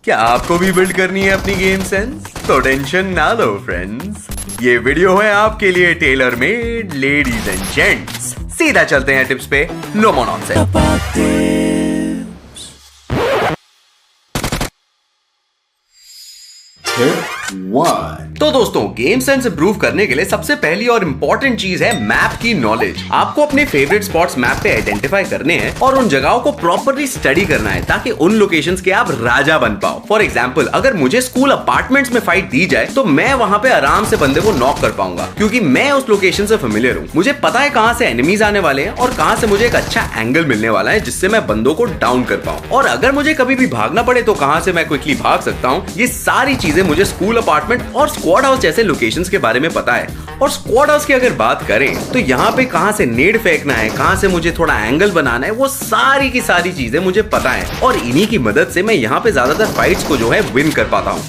क्या आपको भी बिल्ड करनी है अपनी गेम सेंस? तो टेंशन ना लो फ्रेंड्स, ये वीडियो है आपके लिए tailor made ladies and gents. सीधा चलते हैं टिप्स पे, नो मोर नॉनसेंस। तो दोस्तों, गेम सेंस इंप्रूव करने के लिए सबसे पहली और इंपॉर्टेंट चीज है मैप की नॉलेज। आपको अपने फेवरेट स्पॉट्स मैप पे आइडेंटिफाई करने हैं और उन जगहों को प्रॉपर्ली स्टडी करना है ताकि उन लोकेशंस के आप राजा बन पाओ। फॉर एग्जांपल, अगर मुझे स्कूल अपार्टमेंट्स में फाइट दी जाए तो मैं वहां पे आराम से बंदे को नॉक कर पाऊंगा, क्योंकि मैं उस लोकेशन से फेमिलियर हूँ। मुझे पता है कहां से एनिमीज आने वाले हैं और कहां से मुझे एक अच्छा एंगल मिलने वाला है जिससे मैं बंदों को डाउन कर पाऊं। और अगर मुझे कभी भी भागना पड़े तो कहां से मैं क्विकली भाग सकता हूँ। ये सारी चीजें मुझे स्कूल अपार्टमेंट और स्क्वाड हाउस जैसे लोकेशंस के बारे में पता है। और स्क्वाड हाउस की अगर बात करें तो यहाँ पे कहां से नेड फेंकना है, कहां से मुझे थोड़ा एंगल बनाना है, वो सारी की सारी चीजें मुझे पता है और इन्हीं की मदद से मैं यहाँ पे ज्यादातर फाइट्स को जो है विन कर पाता हूँ।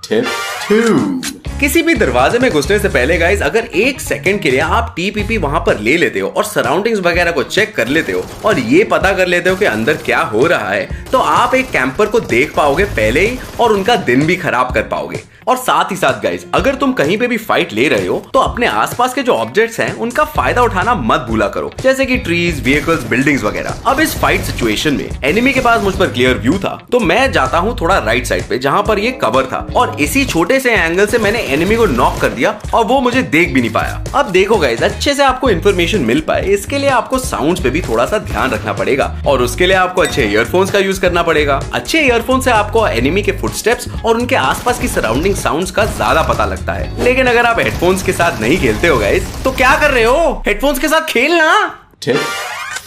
टिप 2, किसी भी दरवाजे में घुसने से पहले गाइस, अगर एक सेकंड के लिए आप टीपीपी वहां पर ले लेते हो और सराउंडिंग्स वगैरह को चेक कर लेते हो और ये पता कर लेते हो कि अंदर क्या हो रहा है, तो आप एक कैंपर को देख पाओगे पहले ही और उनका दिन भी खराब कर पाओगे। और साथ ही साथ गाइस, अगर तुम कहीं पे भी फाइट ले रहे हो तो अपने आसपास के जो ऑब्जेक्ट्स हैं उनका फायदा उठाना मत भूला करो, जैसे कि ट्रीज, व्हीकल्स, बिल्डिंग्स वगैरह। अब इस फाइट सिचुएशन में एनिमी के पास मुझ पर क्लियर व्यू था तो मैं जाता हूँ थोड़ा राइट साइड पे जहाँ पर ये कवर था और इसी छोटे से एंगल से मैंने एनिमी को नॉक कर दिया और वो मुझे देख भी नहीं पाया। अब देखो गाइस, अच्छे से आपको इन्फॉर्मेशन मिल पाए इसके लिए आपको साउंड्स पे भी थोड़ा सा ध्यान रखना पड़ेगा और उसके लिए आपको अच्छे ईयरफोन्स का यूज करना पड़ेगा। अच्छे ईयरफोन से आपको एनिमी के फुटस्टेप्स और उनके आसपास की सराउंडिंग साउंड्स का ज्यादा पता लगता है। लेकिन अगर आप हेडफोन्स के साथ नहीं खेलते हो गाइस तो क्या कर रहे हो, हेडफोन्स के साथ खेलना। टिप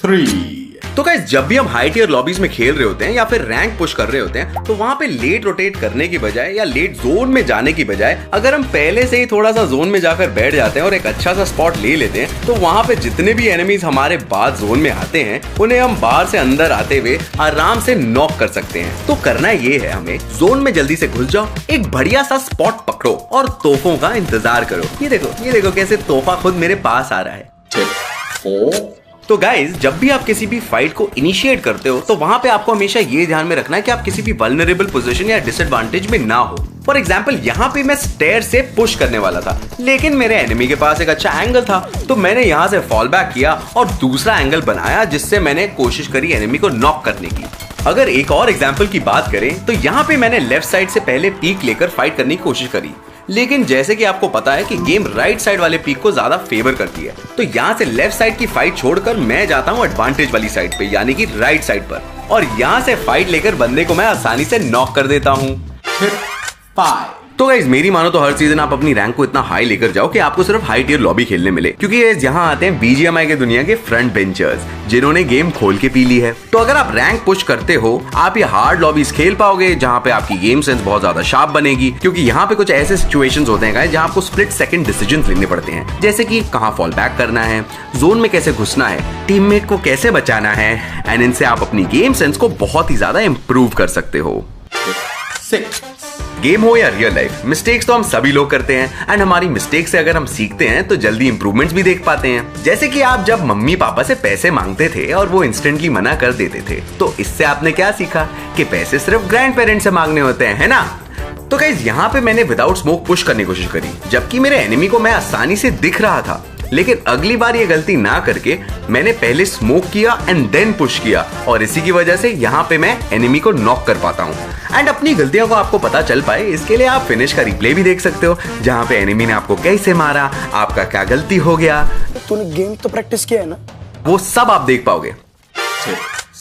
3, तो गाइस, जब भी हम हाई टियर लॉबीज में खेल रहे होते हैं या फिर रैंक पुश कर रहे होते हैं तो वहां पे लेट रोटेट करने की बजाय या लेट जोन में जाने की बजाय अगर हम पहले से ही थोड़ा सा जोन में जाकर बैठ जाते हैं और एक अच्छा सा स्पॉट ले लेते हैं तो वहां पे जितने भी एनिमीज हमारे बाद जोन में आते हैं उन्हें हम बाहर से अंदर आते हुए आराम से नॉक कर सकते हैं। तो करना ये है, हमें जोन में जल्दी से घुस जाओ, एक बढ़िया सा स्पॉट पकड़ो और तोहफों का इंतजार करो। ये देखो कैसे तोहफा खुद मेरे पास आ रहा है। टिप 4, तो गाइज, जब भी आप किसी भी फाइट को इनिशिएट करते हो तो वहां पे आपको हमेशा ये ध्यान में रखना है कि आप किसी भी वल्नरेबल पोजीशन या डिसएडवांटेज में ना हो। फॉर एग्जाम्पल, यहाँ पे मैं स्टेयर से पुश करने वाला था लेकिन मेरे एनिमी के पास एक अच्छा एंगल था तो मैंने यहाँ से फॉल बैक किया और दूसरा एंगल बनाया जिससे मैंने कोशिश करी एनिमी को नॉक करने की। अगर एक और एग्जाम्पल की बात करें तो यहाँ पे मैंने लेफ्ट साइड से पहले पीक लेकर फाइट करने की कोशिश करी, लेकिन जैसे कि आपको पता है कि गेम राइट साइड वाले पीक को ज्यादा फेवर करती है तो यहाँ से लेफ्ट साइड की फाइट छोड़कर मैं जाता हूँ एडवांटेज वाली साइड पे, यानी कि राइट साइड पर, और यहाँ से फाइट लेकर बंदे को मैं आसानी से नॉक कर देता हूँ। टिप 5, तो गाइस, मेरी मानो तो हर सीजन आप अपनी रैंक को इतना हाई लेकर जाओ कि आपको सिर्फ हाई टियर लॉबी खेलने मिले, क्योंकि यहाँ आते हैं बीजीएमआई के दुनिया के फ्रंट बेंचर्स जिन्होंने गेम खोल के पी ली है। तो अगर आप रैंक पुश करते हो आप ये हार्ड लॉबीज खेल पाओगे जहाँ पे आपकी गेम सेंस बहुत ज्यादा शार्प बनेगी, क्योंकि यहाँ पे कुछ ऐसे सिचुएशंस होते हैं गाइस जहाँ आपको स्प्लिट सेकंड डिसीजंस लेने पड़ते हैं, जैसे कि कहाँ फॉल बैक करना है, जोन में कैसे घुसना है, टीममेट को कैसे बचाना है, एंड इनसे आप अपनी गेम सेंस को बहुत ही ज्यादा इंप्रूव कर सकते हो। 6, गेम हो या रियल लाइफ, मिस्टेक्स तो हम सभी लोग करते हैं एंड हमारी मिस्टेक से अगर हम सीखते हैं तो जल्दी इंप्रूवमेंट्स भी देख पाते हैं। जैसे कि आप जब मम्मी पापा से पैसे मांगते थे और वो इंस्टेंटली मना कर देते थे तो इससे आपने क्या सीखा कि पैसे सिर्फ ग्रैंड पेरेंट्स से मांगने होते हैं, है ना। तो गाइस, यहाँ पे मैंने विदाउट स्मोक पुश करने की कोशिश करी जबकि मेरे एनिमी को मैं आसानी से दिख रहा था, लेकिन अगली बार ये गलती ना करके मैंने पहले स्मोक किया एंड देन पुश किया और इसी की वजह से यहाँ पे मैं एनिमी को नॉक कर पाता हूँ। एंड अपनी गलतियों को आपको पता चल पाए इसके लिए आप फिनिश का रिप्ले भी देख सकते हो जहाँ पे एनिमी ने आपको कैसे मारा, आपका क्या गलती हो गया। तूने गेम तो प्रैक्टिस किया है ना, वो सब आप देख पाओगे।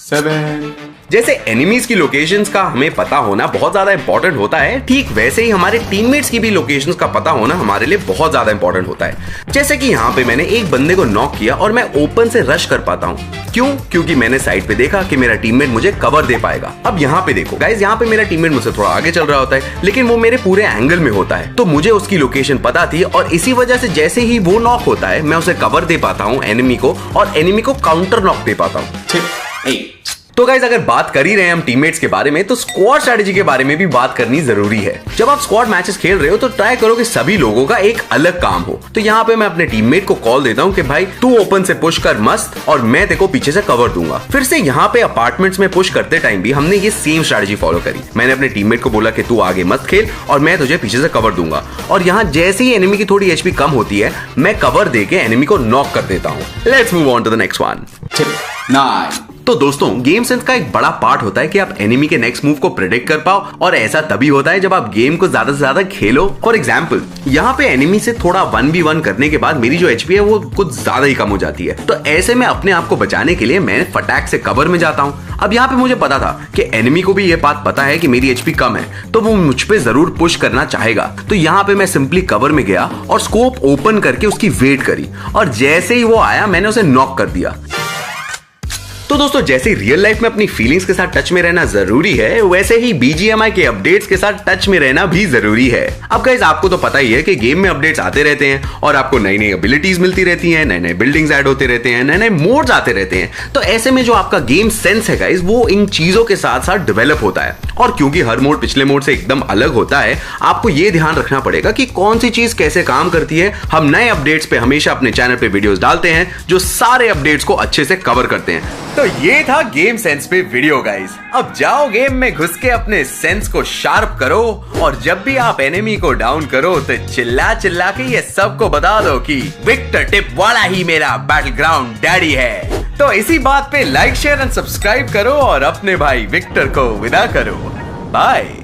7, जैसे एनिमीज की लोकेशंस का हमें पता होना बहुत ज्यादा इंपॉर्टेंट होता है, ठीक वैसे ही हमारे टीममेट्स की भी लोकेशंस का पता होना हमारे लिए बहुत ज्यादा इंपॉर्टेंट होता है। जैसे कि यहाँ पे मैंने एक बंदे को नॉक किया और मैं ओपन से रश कर पाता हूँ, क्यों? क्योंकि मैंने साइड पे देखा कि मेरा टीममेट मुझे कवर दे पाएगा। अब यहाँ पे देखो गाइस, यहाँ पे मेरा टीममेट मुझसे थोड़ा आगे चल रहा होता है लेकिन वो मेरे पूरे एंगल में होता है तो मुझे उसकी लोकेशन पता थी और इसी वजह से जैसे ही वो नॉक होता है मैं उसे कवर दे पाता हूँ एनिमी को और एनिमी को काउंटर नॉक दे पाता हूँ। टिप 8, तो गाइस अगर बात कर ही रहे हैं हम टीममेट्स के बारे में, तो स्क्वाड स्ट्रेटजी के बारे में भी बात करनी जरूरी है। जब आप स्क्वाड मैचेस खेल रहे हो तो ट्राई करो कि सभी लोगों का एक अलग काम हो। तो यहाँ पे मैं अपने टीममेट को कॉल देता हूँ कि भाई तू ओपन से पुश कर मस्त, और मैं तेरे को पीछे से कवर दूंगा। फिर से यहाँ पे अपार्टमेंट्स में पुश करते टाइम भी हमने ये सेम स्ट्रेटजी फॉलो करी। मैंने अपने टीममेट को बोला कि तू आगे मत खेल और मैं तुझे पीछे से कवर दूंगा, और यहाँ जैसे ही एनिमी की थोड़ी एचपी कम होती है मैं कवर देके एनिमी को नॉक कर देता हूँ। Let's move on to the next one. Tip 9. तो दोस्तों गेम सेंस का एक बड़ा पार्ट होता है कि आप एनिमी के नेक्स्ट मूव को प्रेडिक्ट कर पाओ, और ऐसा तभी होता है जब आप गेम को ज्यादा से ज्यादा खेलो। फॉर एग्जांपल यहाँ पे एनिमी से थोड़ा 1v1 करने के बाद मेरी जो एचपी है वो कुछ ज्यादा ही कम हो जाती है। तो ऐसे में अपने आप को बचाने के लिए मैं फटाक से कवर में जाता हूँ। अब यहाँ पे मुझे पता था कि एनिमी को भी ये बात पता है कि मेरी एचपी कम है, तो वो मुझ पे जरूर पुश करना चाहेगा। तो यहाँ पे मैं सिंपली कवर में गया और स्कोप ओपन करके उसकी वेट करी, और जैसे ही वो आया मैंने उसे नॉक कर दिया। तो दोस्तों जैसे रियल लाइफ में अपनी फीलिंग्स के साथ टच में रहना जरूरी है, वैसे ही बीजीएमआई के अपडेट्स के साथ टच में रहना भी जरूरी है। अब गाइस आपको तो पता ही है कि गेम में अपडेट्स आते रहते हैं और आपको नई नई एबिलिटीज मिलती रहती हैं, नए नए बिल्डिंग्स ऐड होते रहते हैं, नए नए मोड्स आते रहते हैं। तो ऐसे में जो आपका गेम सेंस है गाइस वो इन चीजों के साथ साथ डेवलप होता है। और क्योंकि हर मोड पिछले मोड से एकदम अलग होता है, आपको ये ध्यान रखना पड़ेगा कि कौन सी चीज कैसे काम करती है। हम नए अपडेट्स पे हमेशा अपने चैनल पे वीडियोस डालते हैं जो सारे अपडेट्स को अच्छे से कवर करते हैं। तो ये था गेम सेंस पे वीडियो गाइस। अब जाओ गेम में घुस के अपने सेंस को शार्प करो, और जब भी आप एनिमी को डाउन करो तो चिल्ला चिल्ला के ये सबको बता दो कि विक्टर टिप वाला ही मेरा बैटलग्राउंड डैडी है। तो इसी बात पे लाइक शेयर एंड सब्सक्राइब करो और अपने भाई विक्टर को विदा करो। बाय।